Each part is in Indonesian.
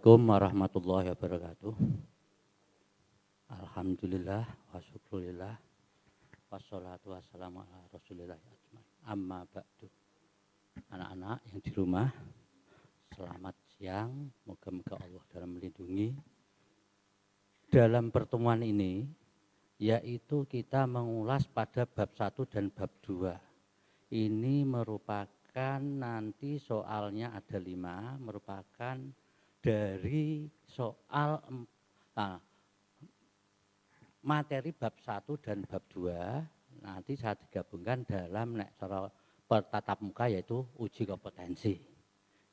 Assalamualaikum warahmatullahi wabarakatuh. Alhamdulillah wa syukurillah wassalatu wassalamu ala rasulillah ajmain. Amma ba'du. Anak-anak yang di rumah, selamat siang. Moga-moga Allah dalam melindungi. Dalam pertemuan ini, yaitu kita mengulas pada bab 1 dan bab 2. Ini merupakan nanti soalnya ada 5, merupakan dari soal materi bab 1 dan bab 2 nanti saya digabungkan dalam cara tatap muka, yaitu uji kompetensi,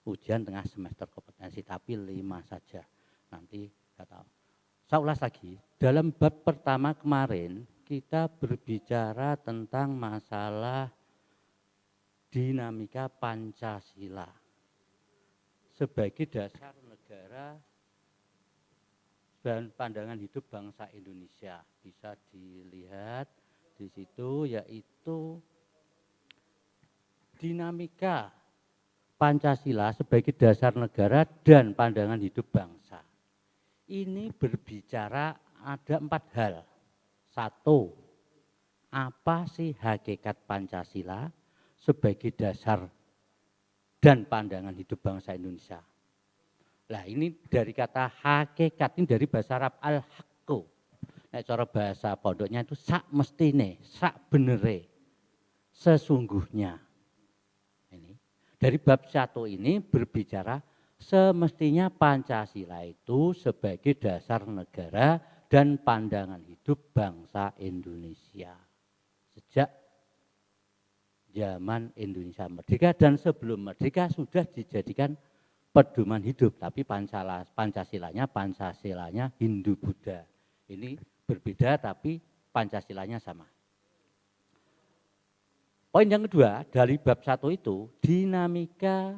ujian tengah semester kompetensi, tapi 5 saja. Nanti saya tahu. Saya ulas lagi, dalam bab pertama kemarin kita berbicara tentang masalah dinamika Pancasila sebagai dasar negara dan pandangan hidup bangsa Indonesia. Bisa dilihat di situ, yaitu dinamika Pancasila sebagai dasar negara dan pandangan hidup bangsa. Ini berbicara ada 4 hal. 1, apa sih hakikat Pancasila sebagai dasar dan pandangan hidup bangsa Indonesia. Nah, ini dari kata hakikat, ini dari bahasa Arab al-haqqu. Nah, cara bahasa pondoknya itu sak mestine, sak benere, sesungguhnya. Ini dari bab 1 ini berbicara semestinya Pancasila itu sebagai dasar negara dan pandangan hidup bangsa Indonesia sejak zaman Indonesia merdeka, dan sebelum merdeka sudah dijadikan pedoman hidup, tapi Pancasilanya Hindu Buddha. Ini berbeda tapi Pancasilanya sama. Poin yang kedua dari bab 1 itu dinamika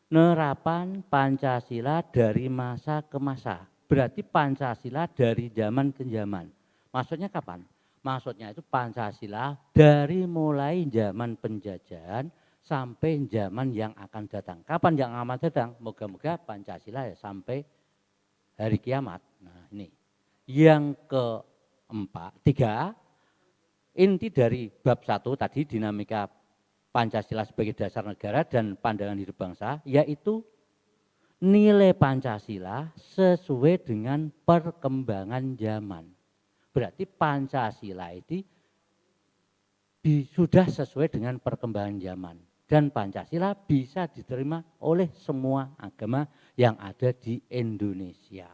penerapan Pancasila dari masa ke masa. Berarti Pancasila dari zaman ke zaman. Maksudnya kapan? Maksudnya itu Pancasila dari mulai zaman penjajahan sampai zaman yang akan datang. Kapan yang akan datang? Moga-moga Pancasila ya sampai hari kiamat. Nah, ini. Yang keempat, 3, inti dari bab 1 tadi dinamika Pancasila sebagai dasar negara dan pandangan hidup bangsa, yaitu nilai Pancasila sesuai dengan perkembangan zaman. Berarti Pancasila itu sudah sesuai dengan perkembangan zaman. Dan Pancasila bisa diterima oleh semua agama yang ada di Indonesia.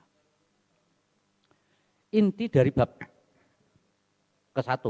Inti dari bab ke-1,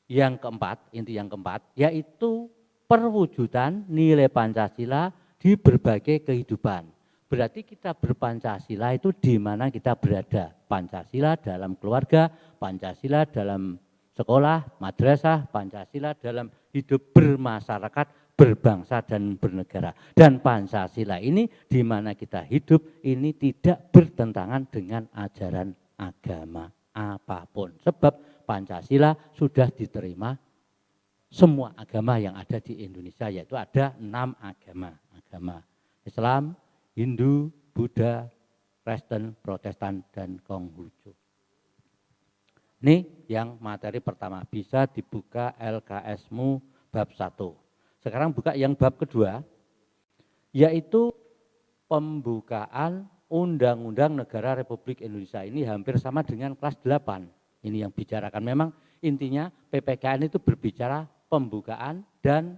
yang keempat, inti yang keempat, yaitu perwujudan nilai Pancasila di berbagai kehidupan. Berarti kita berpancasila itu di mana kita berada. Pancasila dalam keluarga, Pancasila dalam sekolah, madrasah, Pancasila dalam hidup bermasyarakat, berbangsa dan bernegara. Dan Pancasila ini di mana kita hidup ini tidak bertentangan dengan ajaran agama apapun. Sebab Pancasila sudah diterima semua agama yang ada di Indonesia, yaitu ada 6 agama. Agama Islam, Hindu, Buddha, Kristen, Protestan, dan Konghucu. Ini yang materi pertama, bisa dibuka LKS-mu bab 1. Sekarang buka yang bab kedua, yaitu pembukaan Undang-Undang Negara Republik Indonesia. Ini hampir sama dengan kelas 8. Ini yang bicarakan. Memang intinya PPKN itu berbicara pembukaan dan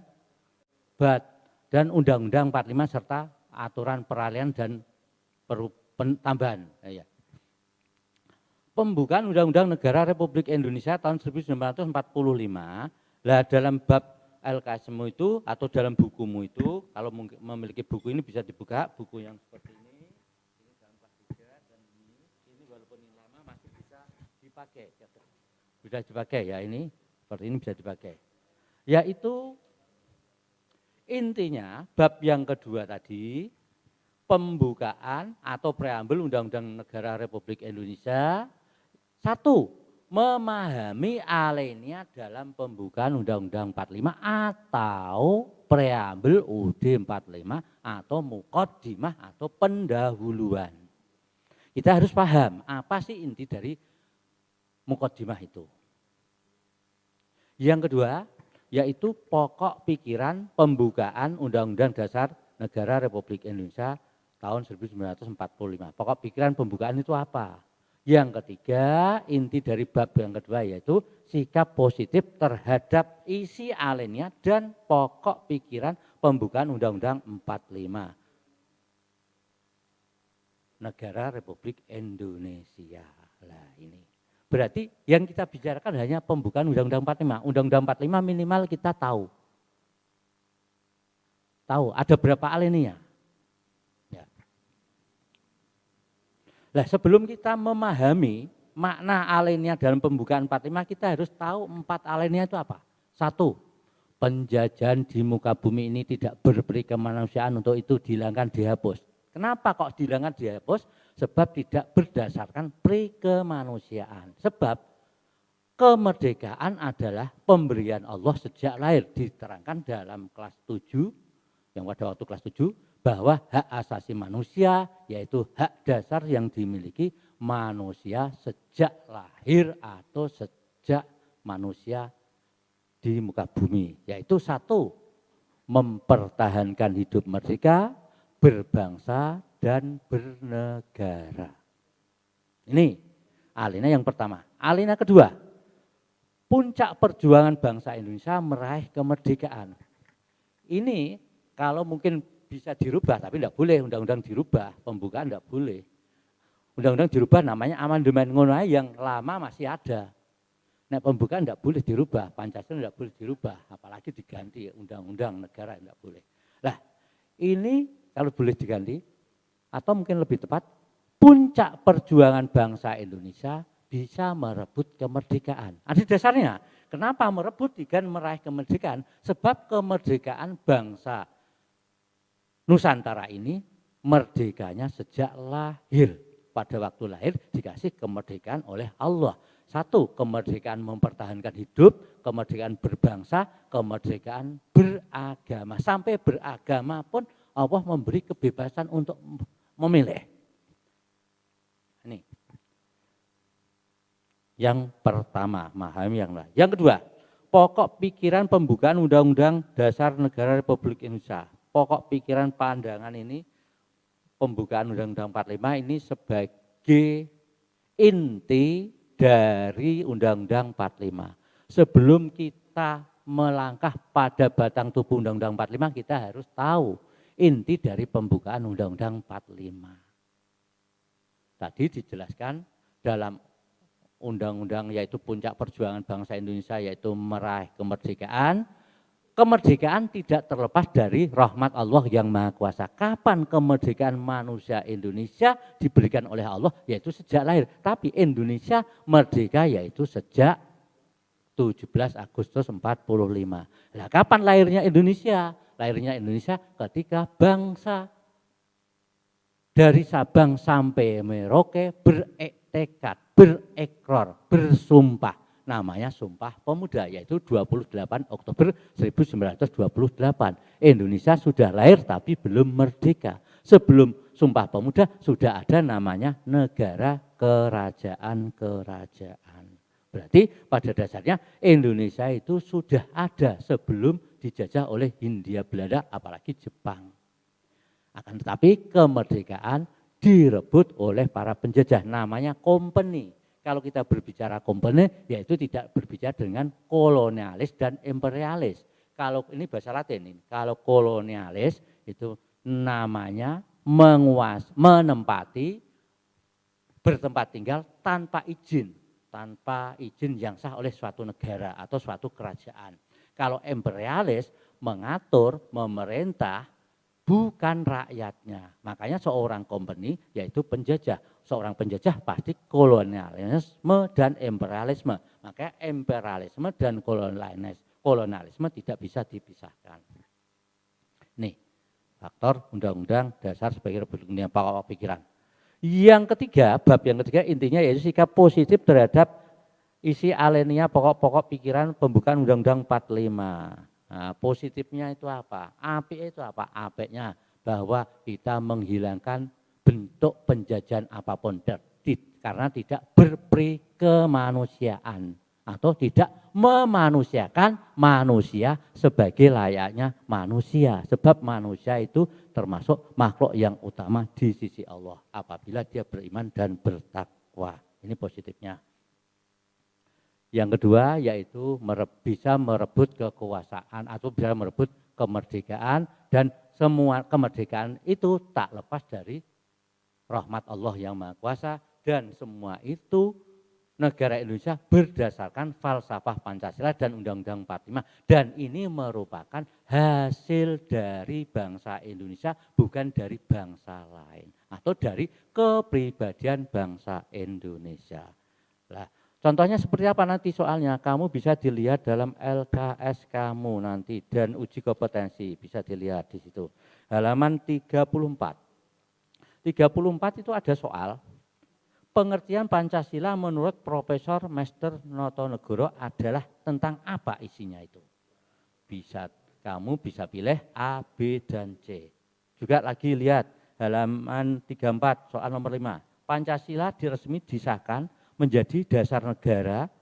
Undang-Undang 45 serta aturan peralihan dan tambahan. Ya. Pembukaan Undang-Undang Negara Republik Indonesia tahun 1945. Lah dalam bab LKSmu itu atau dalam bukumu itu, kalau memiliki buku ini bisa dibuka, buku yang seperti ini dalam kelas 3 dan ini walaupun ini lama masih bisa dipakai. Bisa dipakai ya, ini seperti ini bisa dipakai. Yaitu intinya bab yang kedua tadi, pembukaan atau preambel Undang-Undang Negara Republik Indonesia. 1, memahami alinea dalam pembukaan Undang-Undang 45 atau preambel UUD 45 atau muqaddimah atau pendahuluan. Kita harus paham apa sih inti dari muqaddimah itu. Yang kedua, yaitu pokok pikiran pembukaan Undang-Undang Dasar Negara Republik Indonesia tahun 1945. Pokok pikiran pembukaan itu apa? Yang ketiga, inti dari bab yang kedua yaitu sikap positif terhadap isi alinea dan pokok pikiran pembukaan Undang-Undang 45 Negara Republik Indonesia. Lah ini. Berarti yang kita bicarakan hanya pembukaan Undang-Undang 45. Undang-Undang 45 minimal kita tahu. Tahu ada berapa alinea. Ya. Nah, sebelum kita memahami makna alinea dalam pembukaan 45, kita harus tahu 4 alinea itu apa. 1, penjajahan di muka bumi ini tidak berperi kemanusiaan, untuk itu dihilangkan, dihapus. Kenapa kok dihilangkan, dihapus? Sebab tidak berdasarkan peri kemanusiaan. Sebab kemerdekaan adalah pemberian Allah sejak lahir, diterangkan dalam kelas 7, yang pada waktu kelas 7, bahwa hak asasi manusia yaitu hak dasar yang dimiliki manusia sejak lahir atau sejak manusia di muka bumi. Yaitu 1, mempertahankan hidup merdeka, berbangsa, dan bernegara. Ini alinea yang pertama. Alinea kedua, puncak perjuangan bangsa Indonesia meraih kemerdekaan. Ini kalau mungkin bisa dirubah, tapi tidak boleh undang-undang dirubah, pembukaan tidak boleh. Undang-undang dirubah namanya amandemen ngono yang lama masih ada. Nah, pembukaan tidak boleh dirubah, Pancasila tidak boleh dirubah, apalagi diganti undang-undang negara tidak boleh. Nah, ini kalau boleh diganti, atau mungkin lebih tepat, puncak perjuangan bangsa Indonesia bisa merebut kemerdekaan. Ada dasarnya. Kenapa merebut dan meraih kemerdekaan? Sebab kemerdekaan bangsa Nusantara ini merdekanya sejak lahir. Pada waktu lahir dikasih kemerdekaan oleh Allah. 1, kemerdekaan mempertahankan hidup, kemerdekaan berbangsa, kemerdekaan beragama. Sampai beragama pun Allah memberi kebebasan untuk memilih. Ini. Yang pertama, memahami yang lain. Yang kedua, pokok pikiran pembukaan Undang-Undang Dasar Negara Republik Indonesia. Pokok pikiran pandangan ini, pembukaan Undang-Undang 45 ini sebagai inti dari Undang-Undang 45. Sebelum kita melangkah pada batang tubuh Undang-Undang 45, kita harus tahu inti dari pembukaan Undang-Undang 45. Tadi dijelaskan dalam undang-undang yaitu puncak perjuangan bangsa Indonesia yaitu meraih kemerdekaan. Kemerdekaan tidak terlepas dari rahmat Allah yang Maha Kuasa. Kapan kemerdekaan manusia Indonesia diberikan oleh Allah? Yaitu sejak lahir. Tapi Indonesia merdeka yaitu sejak 17 Agustus 45. Nah, kapan lahirnya Indonesia? Lahirnya Indonesia ketika bangsa dari Sabang sampai Merauke bertekad, berekrar, bersumpah. Namanya Sumpah Pemuda, yaitu 28 Oktober 1928. Indonesia sudah lahir tapi belum merdeka. Sebelum Sumpah Pemuda sudah ada namanya negara kerajaan-kerajaan. Berarti pada dasarnya Indonesia itu sudah ada sebelum dijajah oleh Hindia Belanda, apalagi Jepang. Akan tetapi kemerdekaan direbut oleh para penjajah, namanya company. Kalau kita berbicara company, yaitu tidak berbicara dengan kolonialis dan imperialis. Kalau ini bahasa Latin, kalau kolonialis itu namanya menempati, bertempat tinggal tanpa izin yang sah oleh suatu negara atau suatu kerajaan. Kalau imperialis mengatur, memerintah, bukan rakyatnya. Makanya seorang company yaitu penjajah. Seorang penjajah pasti kolonialisme dan imperialisme. Makanya imperialisme dan kolonialisme tidak bisa dipisahkan. Nih, faktor Undang-Undang Dasar sebagai Republik Indonesia, pokok pikiran. Yang ketiga, bab yang ketiga intinya yaitu sikap positif terhadap isi alinea pokok-pokok pikiran pembukaan Undang-Undang 45. Nah, positifnya itu apa? Apik itu apa? Apiknya bahwa kita menghilangkan bentuk penjajahan apapun karena tidak berperi kemanusiaan atau tidak memanusiakan manusia sebagai layaknya manusia. Sebab manusia itu termasuk makhluk yang utama di sisi Allah apabila dia beriman dan bertakwa. Ini positifnya. Yang kedua yaitu bisa merebut kekuasaan atau bisa merebut kemerdekaan, dan semua kemerdekaan itu tak lepas dari rahmat Allah yang Maha Kuasa, dan semua itu negara Indonesia berdasarkan falsafah Pancasila dan Undang-Undang 45, dan ini merupakan hasil dari bangsa Indonesia bukan dari bangsa lain atau dari kepribadian bangsa Indonesia. Nah, contohnya seperti apa nanti soalnya, kamu bisa dilihat dalam LKS kamu nanti dan uji kompetensi bisa dilihat di situ. Halaman 34. 34 itu ada soal pengertian Pancasila menurut Profesor Master Notonegoro adalah tentang apa isinya itu. Kamu bisa pilih A, B, dan C. Juga lagi lihat halaman 34 soal nomor 5. Pancasila diresmi disahkan menjadi dasar negara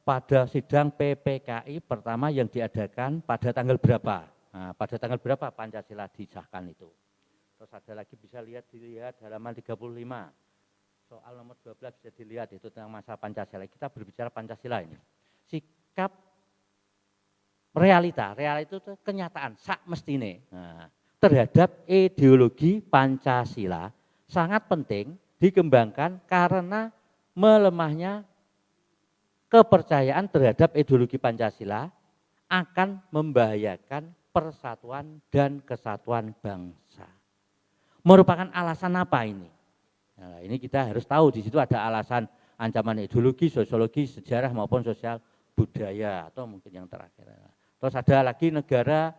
pada sidang PPKI pertama yang diadakan pada tanggal berapa? Nah, pada tanggal berapa Pancasila disahkan itu? Terus ada lagi bisa dilihat halaman 35. Soal nomor 12 bisa dilihat itu tentang masa Pancasila. Kita berbicara Pancasila ini. Sikap realita itu kenyataan sak mestine. Nah, terhadap ideologi Pancasila sangat penting dikembangkan karena melemahnya kepercayaan terhadap ideologi Pancasila akan membahayakan persatuan dan kesatuan bangsa. Merupakan alasan apa ini? Nah, ini kita harus tahu, di situ ada alasan ancaman ideologi, sosiologi, sejarah maupun sosial budaya atau mungkin yang terakhir. Terus ada lagi negara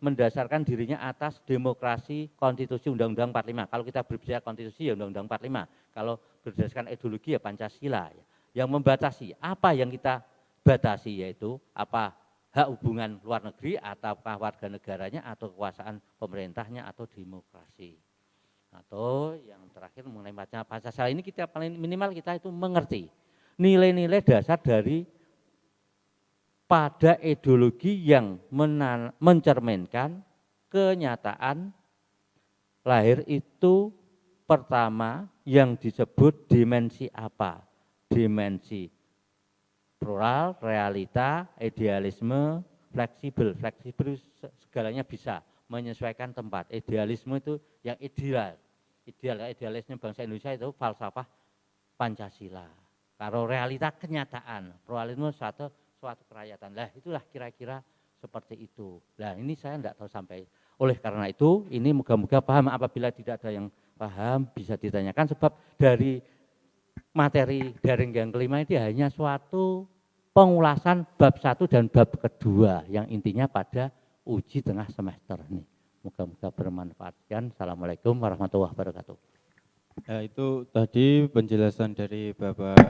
mendasarkan dirinya atas demokrasi, konstitusi, Undang-Undang 45. Kalau kita berbicara konstitusi ya Undang-Undang 45. Kalau berdasarkan ideologi ya Pancasila. Yang membatasi apa yang kita batasi yaitu apa hak hubungan luar negeri ataukah warga negaranya atau kekuasaan pemerintahnya atau demokrasi. Atau yang terakhir mengenai Pancasila ini kita paling minimal kita itu mengerti nilai-nilai dasar dari pada ideologi yang mencerminkan kenyataan lahir itu pertama yang disebut dimensi apa? Dimensi plural, realita, idealisme, fleksibel. Fleksibel segalanya bisa menyesuaikan tempat. Idealisme itu yang idealisme bangsa Indonesia itu falsafah Pancasila. Kalau realita kenyataan, pluralisme suatu kerakyatan. Lah itulah kira-kira seperti itu. Nah ini saya tidak tahu sampai. Oleh karena itu ini moga-moga paham, apabila tidak ada yang paham bisa ditanyakan, sebab dari materi daring yang kelima ini hanya suatu pengulasan bab 1 dan bab kedua yang intinya pada uji tengah semester ini. Moga-moga bermanfaat. Assalamualaikum warahmatullahi wabarakatuh. Ya, itu tadi penjelasan dari Bapak